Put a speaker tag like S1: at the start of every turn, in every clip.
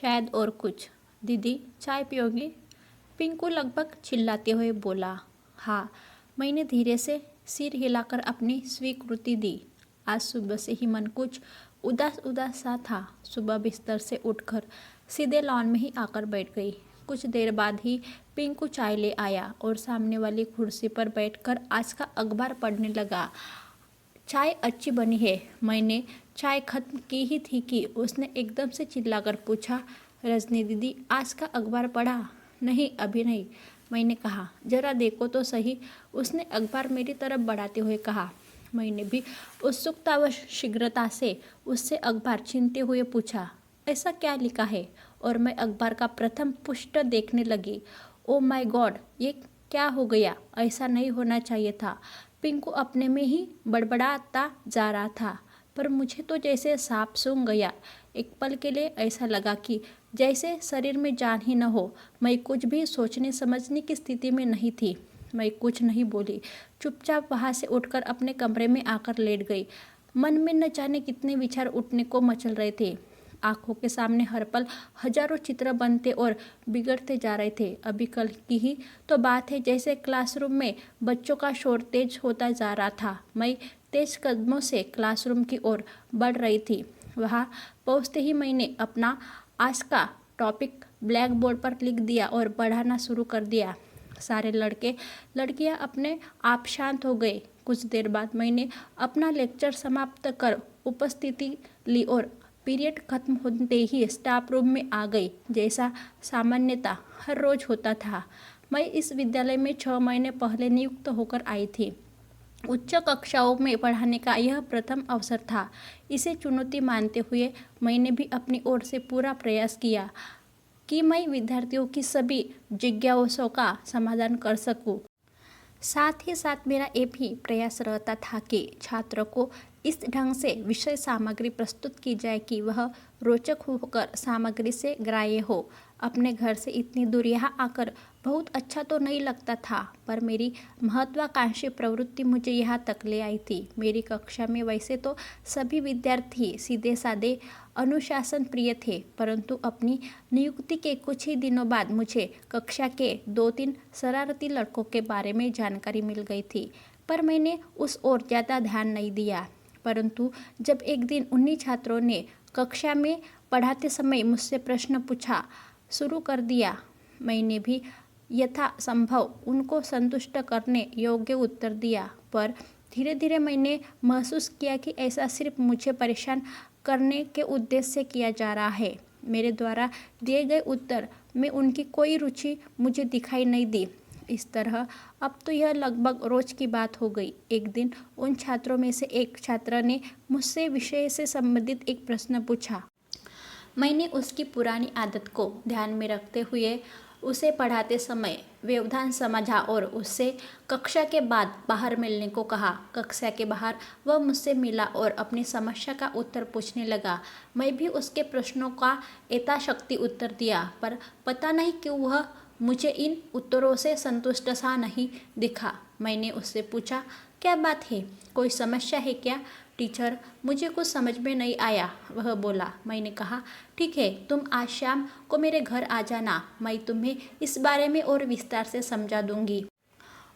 S1: शायद और कुछ। दीदी चाय पियोगी? पिंकू लगभग चिल्लाते हुए बोला। हाँ। मैंने धीरे से सिर हिलाकर अपनी स्वीकृति दी। आज सुबह से ही मन कुछ उदास उदास सा था। सुबह बिस्तर से उठकर सीधे लॉन में ही आकर बैठ गई। कुछ देर बाद ही पिंकू चाय ले आया और सामने वाली कुर्सी पर बैठकर आज का अखबार पढ़ने लगा। चाय अच्छी बनी है। मैंने चाय खत्म की ही थी कि उसने एकदम से चिल्लाकर पूछा, रजनी दीदी आज का अखबार पढ़ा? नहीं अभी नहीं, मैंने कहा। जरा देखो तो सही। उसने अखबार मेरी तरफ बढ़ाते हुए कहा। मैंने भी उत्सुकता व शीघ्रता से उससे अखबार छीनते हुए पूछा, ऐसा क्या लिखा है? और मैं अखबार का प्रथम पृष्ठ देखने लगी। ओ माय गॉड, ये क्या हो गया? ऐसा नहीं होना चाहिए था। पिंकू अपने में ही बड़बड़ाता जा रहा था, पर मुझे तो जैसे सांप सूंघ गया। एक पल के लिए ऐसा लगा कि जैसे शरीर में जान ही न हो। मैं कुछ भी सोचने समझने की स्थिति में नहीं थी। मैं कुछ नहीं बोली, चुपचाप वहाँ से उठकर अपने कमरे में आकर लेट गई। मन में न जाने कितने विचार उठने को मचल रहे थे। आंखों के सामने हर पल हजारों चित्र बनते और बिगड़ते जा रहे थे। अभी कल की ही तो बात है, जैसे क्लासरूम में बच्चों का शोर तेज होता जा रहा था। मैं तेज कदमों से क्लासरूम की ओर बढ़ रही थी। वहाँ पहुँचते ही मैंने अपना आज का टॉपिक ब्लैक बोर्ड पर लिख दिया और पढ़ाना शुरू कर दिया। सारे लड़के लड़कियां अपने आप शांत हो गए। कुछ देर बाद मैंने अपना लेक्चर समाप्त कर उपस्थिति ली और पीरियड खत्म होते ही स्टाफ रूम में आ गई, जैसा सामान्यतः हर रोज होता था। मैं इस विद्यालय में 6 महीने पहले नियुक्त होकर आई थी। उच्च कक्षाओं में पढ़ाने का यह प्रथम अवसर था। इसे चुनौती मानते हुए मैंने भी अपनी ओर से पूरा प्रयास किया कि मैं विद्यार्थियों की सभी जिज्ञासाओं का समाधान कर सकूं। साथ ही साथ मेरा ये भी प्रयास रहता था कि छात्रों को इस ढंग से विषय सामग्री प्रस्तुत की जाए कि वह रोचक होकर सामग्री से ग्राह्य हो। अपने घर से इतनी दूर यहाँ आकर बहुत अच्छा तो नहीं लगता था, पर मेरी महत्वाकांक्षी प्रवृत्ति मुझे यहाँ तक ले आई थी। मेरी कक्षा में वैसे तो सभी विद्यार्थी सीधे साधे अनुशासन प्रिय थे, परंतु अपनी नियुक्ति के कुछ ही दिनों बाद मुझे कक्षा के 2-3 शरारती लड़कों के बारे में जानकारी मिल गई थी, पर मैंने उस ओर ज़्यादा ध्यान नहीं दिया। परंतु जब एक दिन उन्हीं छात्रों ने कक्षा में पढ़ाते समय मुझसे प्रश्न पूछा शुरू कर दिया, मैंने भी यथासंभव उनको संतुष्ट करने योग्य उत्तर दिया। पर धीरे धीरे मैंने महसूस किया कि ऐसा सिर्फ मुझे परेशान करने के उद्देश्य से किया जा रहा है। मेरे द्वारा दिए गए उत्तर में उनकी कोई रुचि मुझे दिखाई नहीं दी। इस तरह अब तो यह लगभग रोज की बात हो गई। एक दिन उन छात्रों में से एक छात्र ने मुझसे विषय से संबंधित एक प्रश्न पूछा। मैंने उसकी पुरानी आदत को ध्यान में रखते हुए उसे पढ़ाते समय व्यवधान समझा और उससे कक्षा के बाद बाहर मिलने को कहा। कक्षा के बाहर वह मुझसे मिला और अपनी समस्या का उत्तर पूछने लगा। मैं भी उसके प्रश्नों का यथाशक्ति उत्तर दिया, पर पता नहीं क्यों वह मुझे इन उत्तरों से संतुष्ट सा नहीं दिखा। मैंने उससे पूछा, क्या बात है, कोई समस्या है क्या? टीचर, मुझे कुछ समझ में नहीं आया, वह बोला। मैंने कहा, ठीक है, तुम आज शाम को मेरे घर आ जाना, मैं तुम्हें इस बारे में और विस्तार से समझा दूंगी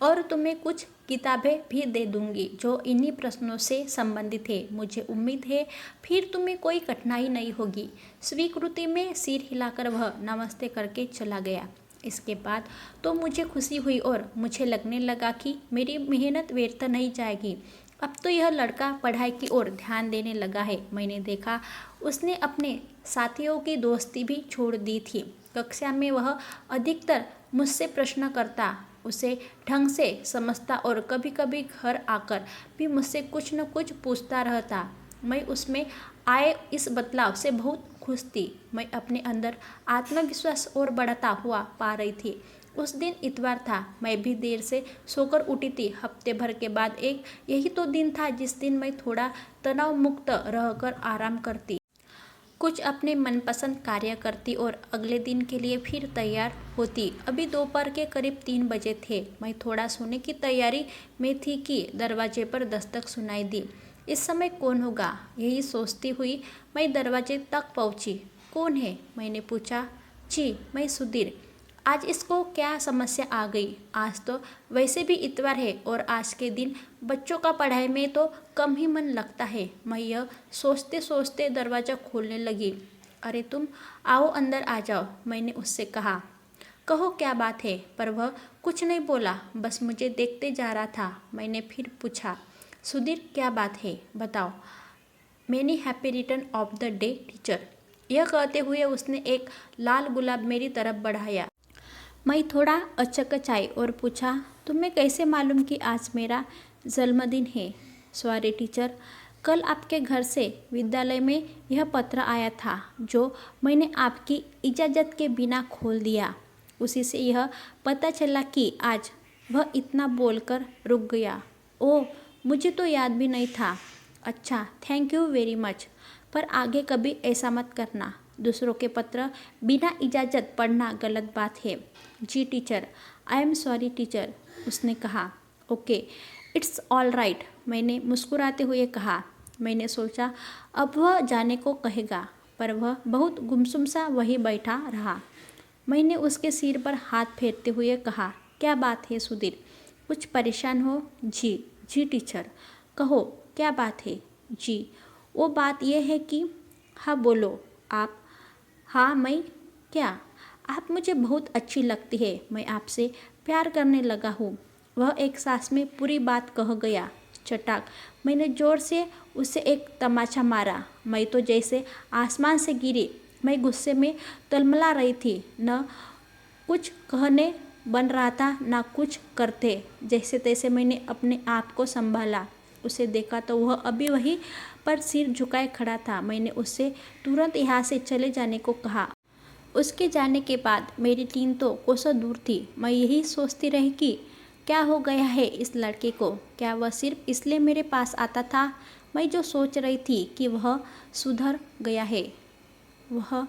S1: और तुम्हें कुछ किताबें भी दे दूंगी जो इन्हीं प्रश्नों से संबंधित है। मुझे उम्मीद है फिर तुम्हें कोई कठिनाई नहीं होगी। स्वीकृति में सिर हिलाकर वह नमस्ते करके चला गया। इसके बाद तो मुझे खुशी हुई और मुझे लगने लगा कि मेरी मेहनत व्यर्थ नहीं जाएगी। अब तो यह लड़का पढ़ाई की ओर ध्यान देने लगा है। मैंने देखा उसने अपने साथियों की दोस्ती भी छोड़ दी थी। कक्षा में वह अधिकतर मुझसे प्रश्न करता, उसे ढंग से समझता और कभी कभी घर आकर भी मुझसे कुछ न कुछ पूछता रहता। मैं उसमें आए इस बदलाव से बहुत खुश थी। मैं अपने अंदर आत्मविश्वास और बढ़ता हुआ पा रही थी। उस दिन इतवार था। मैं भी देर से सोकर उठी थी। हफ्ते भर के बाद यही तो दिन था जिस दिन मैं थोड़ा तनाव मुक्त रहकर आराम करती, कुछ अपने मनपसंद कार्य करती और अगले दिन के लिए फिर तैयार होती। अभी दोपहर के करीब 3 बजे थे। मैं थोड़ा सोने की तैयारी में थी कि दरवाजे पर दस्तक सुनाई दी। इस समय कौन होगा, यही सोचती हुई मैं दरवाजे तक पहुंची। कौन है? मैंने पूछा। जी मैं सुधीर। आज इसको क्या समस्या आ गई? आज तो वैसे भी इतवार है और आज के दिन बच्चों का पढ़ाई में तो कम ही मन लगता है। मैं यह सोचते सोचते दरवाज़ा खोलने लगी। अरे तुम आओ, अंदर आ जाओ, मैंने उससे कहा। कहो क्या बात है? पर वह कुछ नहीं बोला, बस मुझे देखते जा रहा था। मैंने फिर पूछा, सुधीर क्या बात है, बताओ। Many happy return of the day teacher. यह कहते हुए उसने एक लाल गुलाब मेरी तरफ बढ़ाया। मैं थोड़ा अचकचाई और पूछा, तुम्हें कैसे मालूम कि आज मेरा जन्मदिन है? सॉरी टीचर, कल आपके घर से विद्यालय में यह पत्र आया था जो मैंने आपकी इजाज़त के बिना खोल दिया। उसी से यह पता चला कि आज वह इतना बोलकर रुक गया। ओह, मुझे तो याद भी नहीं था। अच्छा, थैंक यू वेरी मच, पर आगे कभी ऐसा मत करना। दूसरों के पत्र बिना इजाज़त पढ़ना गलत बात है। जी teacher, I am sorry teacher, उसने कहा। ओके, इट्स ऑल राइट, मैंने मुस्कुराते हुए कहा। मैंने सोचा अब वह जाने को कहेगा, पर वह बहुत गुमसुम सा वहीं बैठा रहा। मैंने उसके सिर पर हाथ फेरते हुए कहा, क्या बात है सुधीर, कुछ परेशान हो? जी टीचर। कहो क्या बात है? जी, वो बात यह है कि। हाँ बोलो आप। हाँ मैं क्या? आप मुझे बहुत अच्छी लगती है, मैं आपसे प्यार करने लगा हूँ। वह एक सांस में पूरी बात कह गया। चटाक, मैंने ज़ोर से उसे एक तमाचा मारा। मैं तो जैसे आसमान से गिरी। मैं गुस्से में तलमला रही थी, न कुछ कहने बन रहा था ना कुछ करते। जैसे तैसे मैंने अपने आप को संभाला। उसे देखा तो वह अभी वहीं पर सिर झुकाए खड़ा था। मैंने उससे तुरंत यहाँ से चले जाने को कहा। उसके जाने के बाद मेरी टीम तो कोसों दूर थी। मैं यही सोचती रही कि क्या हो गया है इस लड़के को? क्या वह सिर्फ इसलिए मेरे पास आता था? मैं जो सोच रही थी कि वह सुधर गया है, वह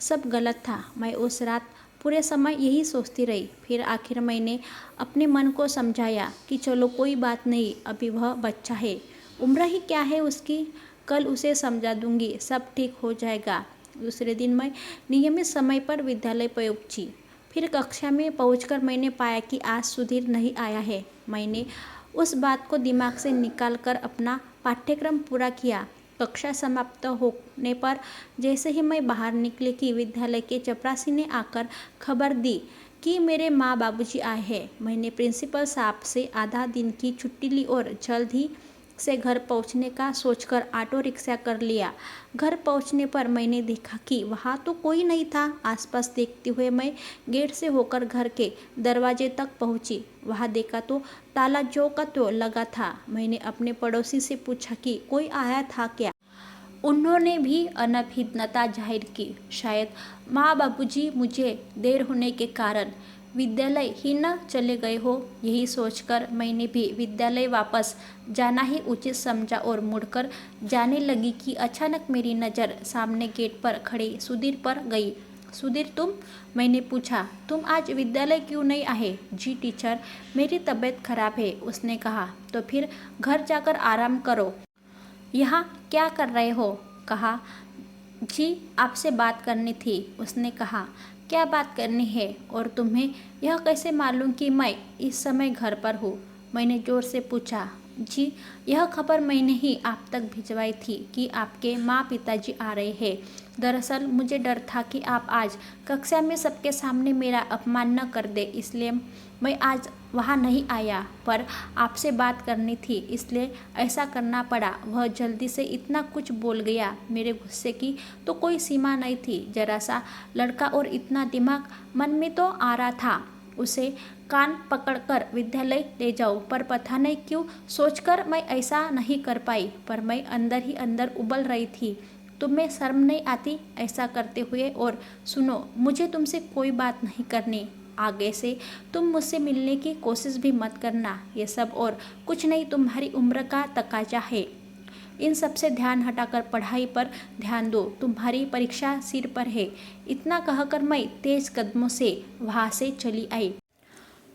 S1: सब गलत था। मैं उस रात पूरे समय यही सोचती रही। फिर आखिर मैंने अपने मन को समझाया कि चलो कोई बात नहीं, अभी वह बच्चा है, उम्र ही क्या है उसकी, कल उसे समझा दूंगी, सब ठीक हो जाएगा। दूसरे दिन मैं नियमित समय पर विद्यालय पहुंची। फिर कक्षा में पहुंचकर मैंने पाया कि आज सुधीर नहीं आया है। मैंने उस बात को दिमाग से निकाल कर अपना पाठ्यक्रम पूरा किया। कक्षा समाप्त होने पर जैसे ही मैं बाहर निकली कि विद्यालय के चपरासी ने आकर खबर दी कि मेरे माँ बाबूजी आए हैं। मैंने प्रिंसिपल साहब से आधा दिन की छुट्टी ली और जल्द ही से घर पहुंचने का सोचकर ऑटो रिक्शा कर लिया। घर पहुंचने पर मैंने देखा कि वहाँ तो कोई नहीं था। आसपास देखते हुए मैं गेट से होकर घर के दरवाजे तक पहुंची। वहाँ देखा तो ताला जो का तो लगा था। मैंने अपने पड़ोसी से पूछा कि कोई आया था क्या। उन्होंने भी अनभिज्ञता जाहिर की। शायद माँ बाबूजी मुझे देर होने के कारण विद्यालय ही न चले गए हो। यही सोचकर मैंने भी विद्यालय वापस जाना ही उचित समझा और मुड़कर जाने लगी कि अचानक मेरी नज़र सामने गेट पर खड़े सुधीर पर गई। सुधीर तुम? मैंने पूछा। तुम आज विद्यालय क्यों नहीं आए? जी टीचर, मेरी तबीयत खराब है, उसने कहा। तो फिर घर जाकर आराम करो। यहाँ क्या कर रहे हो? कहा। जी आपसे बात करनी थी, उसने कहा। क्या बात करनी है और तुम्हें यह कैसे मालूम कि मैं इस समय घर पर हूँ? मैंने ज़ोर से पूछा। जी यह खबर मैंने ही आप तक भिजवाई थी कि आपके माँ पिताजी आ रहे हैं। दरअसल मुझे डर था कि आप आज कक्षा में सबके सामने मेरा अपमान न कर दे, इसलिए मैं आज वहाँ नहीं आया। पर आपसे बात करनी थी इसलिए ऐसा करना पड़ा। वह जल्दी से इतना कुछ बोल गया, मेरे गुस्से की तो कोई सीमा नहीं थी। जरा सा लड़का और इतना दिमाग, मन में तो आ रहा था उसे कान पकड़कर विद्यालय ले जाऊं, पर पता नहीं क्यों सोचकर मैं ऐसा नहीं कर पाई। पर मैं अंदर ही अंदर उबल रही थी। तुम्हें शर्म नहीं आती ऐसा करते हुए? और सुनो, मुझे तुमसे कोई बात नहीं करनी। आगे से तुम मुझसे मिलने की कोशिश भी मत करना। ये सब और कुछ नहीं, तुम्हारी उम्र का तकाजा है। इन सब से ध्यान हटाकर पढ़ाई पर ध्यान दो, तुम्हारी परीक्षा सिर पर है। इतना कहकर मैं तेज कदमों से वहाँ से चली आई।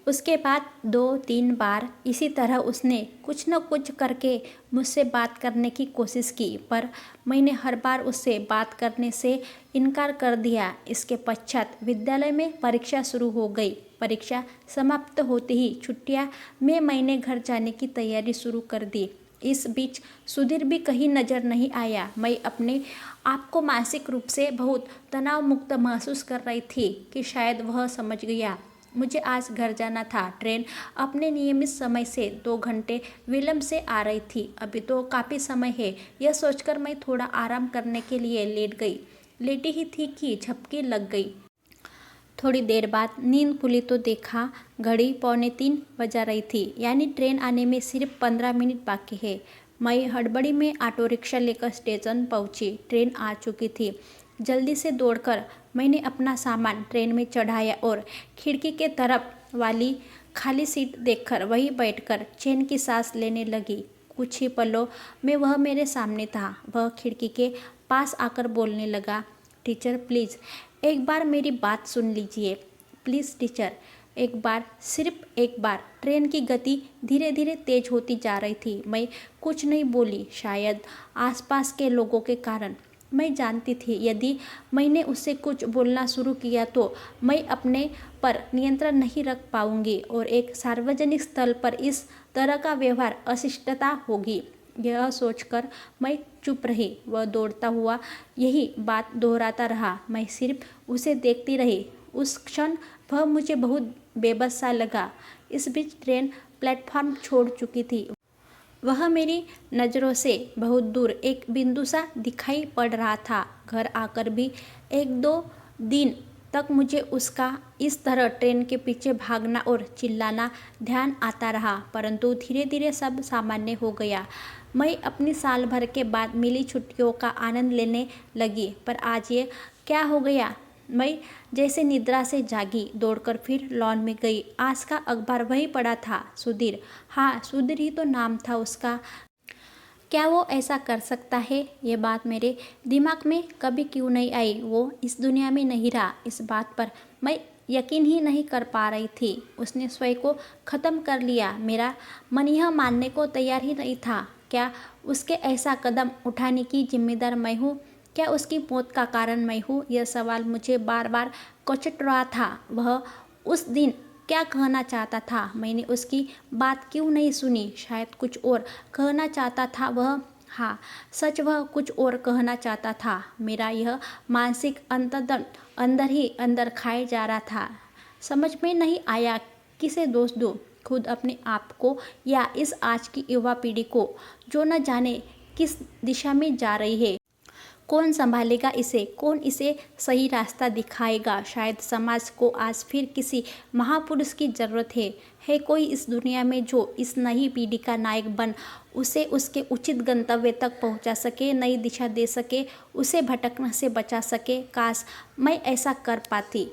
S1: उसके बाद 2-3 बार इसी तरह उसने कुछ न कुछ करके मुझसे बात करने की कोशिश की, पर मैंने हर बार उससे बात करने से इनकार कर दिया। इसके पश्चात विद्यालय में परीक्षा शुरू हो गई। परीक्षा समाप्त होते ही छुट्टियां में मैंने घर जाने की तैयारी शुरू कर दी। इस बीच सुधीर भी कहीं नज़र नहीं आया। मैं अपने आप को मानसिक रूप से बहुत तनाव मुक्त महसूस कर रही थी कि शायद वह समझ गया। मुझे आज घर जाना था। ट्रेन अपने नियमित समय से 2 घंटे विलंब से आ रही थी। अभी तो काफ़ी समय है। यह सोचकर मैं थोड़ा आराम करने के लिए लेट गई। लेटी ही थी कि झपकी लग गई। थोड़ी देर बाद नींद खुली तो देखा घड़ी 2:45 बजा रही थी, यानी ट्रेन आने में सिर्फ 15 मिनट बाकी है। मैं हड़बड़ी में ऑटो रिक्शा लेकर स्टेशन पहुंची। ट्रेन आ चुकी थी। जल्दी से दौड़कर मैंने अपना सामान ट्रेन में चढ़ाया और खिड़की के तरफ वाली खाली सीट देखकर वहीं बैठकर चैन की सांस लेने लगी। कुछ ही पलों में वह मेरे सामने था। वह खिड़की के पास आकर बोलने लगा, टीचर प्लीज़ एक बार मेरी बात सुन लीजिए। प्लीज़ टीचर, एक बार, सिर्फ एक बार। ट्रेन की गति धीरे धीरे तेज होती जा रही थी। मैं कुछ नहीं बोली, शायद आसपास के लोगों के कारण। मैं जानती थी यदि मैंने उससे कुछ बोलना शुरू किया तो मैं अपने पर नियंत्रण नहीं रख पाऊंगी और एक सार्वजनिक स्थल पर इस तरह का व्यवहार अशिष्टता होगी। यह सोचकर मैं चुप रही। वह दौड़ता हुआ यही बात दोहराता रहा। मैं सिर्फ उसे देखती रही। उस क्षण वह मुझे बहुत बेबस सा लगा। इस बीच ट्रेन प्लेटफॉर्म छोड़ चुकी थी। वह मेरी नज़रों से बहुत दूर एक बिंदु सा दिखाई पड़ रहा था। घर आकर भी 1-2 दिन तक मुझे उसका इस तरह ट्रेन के पीछे भागना और चिल्लाना ध्यान आता रहा, परंतु धीरे धीरे सब सामान्य हो गया। मैं अपनी साल भर के बाद मिली छुट्टियों का आनंद लेने लगी। पर आज ये क्या हो गया? मैं जैसे निद्रा से जागी, दौड़कर फिर लॉन में गई। आज का अखबार वही पड़ा था। सुधीर, हाँ सुधीर ही तो नाम था उसका। क्या वो ऐसा कर सकता है? ये बात मेरे दिमाग में कभी क्यों नहीं आई? वो इस दुनिया में नहीं रहा। इस बात पर मैं यकीन ही नहीं कर पा रही थी। उसने स्वयं को ख़त्म कर लिया। मेरा मन यह मानने को तैयार ही नहीं था। क्या उसके ऐसा कदम उठाने की जिम्मेदार मैं हूँ? क्या उसकी मौत का कारण मैं हूँ? यह सवाल मुझे बार बार कचट रहा था। वह उस दिन क्या कहना चाहता था? मैंने उसकी बात क्यों नहीं सुनी? शायद कुछ और कहना चाहता था वह। हाँ, सच, वह कुछ और कहना चाहता था। मेरा यह मानसिक अंतर्द्वंद अंदर ही अंदर खाए जा रहा था। समझ में नहीं आया किसे दोष दूँ, खुद अपने आप को या इस आज की युवा पीढ़ी को, जो न जाने किस दिशा में जा रही है। कौन संभालेगा इसे? कौन इसे सही रास्ता दिखाएगा? शायद समाज को आज फिर किसी महापुरुष की ज़रूरत है कोई इस दुनिया में जो इस नई पीढ़ी का नायक बन उसे उसके उचित गंतव्य तक पहुंचा सके, नई दिशा दे सके, उसे भटकने से बचा सके। काश मैं ऐसा कर पाती।